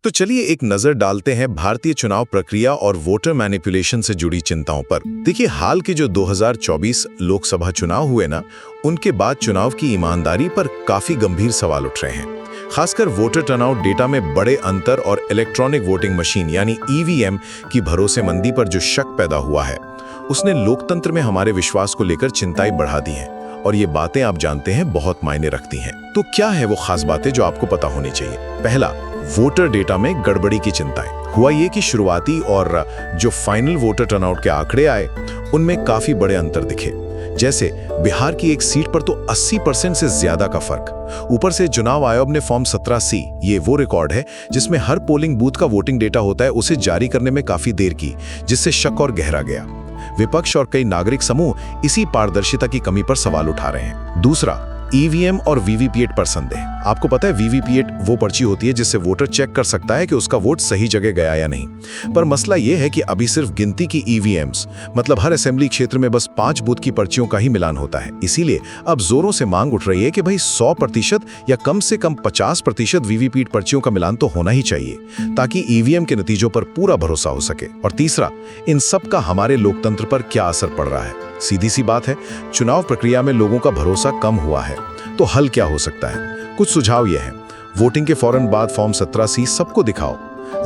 तो चलिए एक नजर डालते हैं भारतीय चुनाव प्रक्रिया और वोटर मैनिपुलेशन से जुड़ी चिंताओं पर। देखिए, हाल के जो 2024 लोकसभा चुनाव हुए ना, उनके बाद चुनाव की ईमानदारी पर काफी गंभीर सवाल उठ रहे हैं। खासकर वोटर टर्नआउट डेटा में बड़े अंतर और इलेक्ट्रॉनिक वोटिंग मशीन यानी ईवीएम की भरोसेमंदी पर जो शक पैदा हुआ है, उसने लोकतंत्र में हमारे विश्वास को लेकर चिंताएं बढ़ा दी हैं। और ये बातें आप जानते हैं बहुत मायने रखती हैं। तो क्या है वो खास बातें जो आपको पता होनी चाहिए? पहला, वोटर डेटा में गड़बड़ी की चिंताएं। हुआ ये कि शुरुआती और जो फाइनल वोटर टर्नआउट के आंकड़े आए, उनमें काफी बड़े अंतर दिखे। जैसे बिहार की एक सीट पर तो 80% से ज्यादा का फर्क। ऊपर से चुनाव आयोग ने फॉर्म 17C, ये वो रिकॉर्ड है जिसमें हर पोलिंग बूथ का वोटिंग डेटा होता है, उसे जारी करने में काफी देर की, जिससे शक और गहरा गया। विपक्ष और कई नागरिक समूह इसी पारदर्शिता की कमी पर सवाल उठा रहे हैं। दूसरा, ईवीएम और वीवीपीएट पर संदेह। आपको पता है, वीवीपीएट वो पर्ची होती है जिससे वोटर चेक कर सकता है कि उसका वोट सही जगह गया या नहीं। पर मसला ये है कि अभी सिर्फ गिनती की ईवीएम्स, मतलब हर असेंबली क्षेत्र में बस 5 बूथ की पर्चियों का ही मिलान होता है। इसीलिए अब जोरों से मांग उठ रही है कि भाई 100% या कम से कम 50% वीवीपीएट पर्चियों का मिलान तो होना ही चाहिए, ताकि ईवीएम के नतीजों पर पूरा भरोसा हो सके। और तीसरा, इन सब का हमारे लोकतंत्र पर क्या असर पड़ रहा है? सीधी सी बात है, चुनाव प्रक्रिया में लोगों का भरोसा कम हुआ है। तो हल क्या हो सकता है? कुछ सुझाव यह है। वोटिंग के फौरन बाद फॉर्म 17C सबको दिखाओ।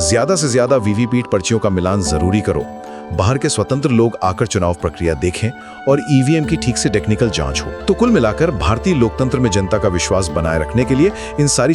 ज्यादा से ज्यादा वीवीपीएट पर्चियों का मिलान जरूरी करो। बाहर के स्वतंत्र लोग आकर चुनाव प्रक्रिया देखें और ईवीएम की ठीक से टेक्निकल जांच हो। तो कुल मिलाकर भारतीय लोकतंत्र में जनता का विश्वास बनाए रखने के लिए इन सारी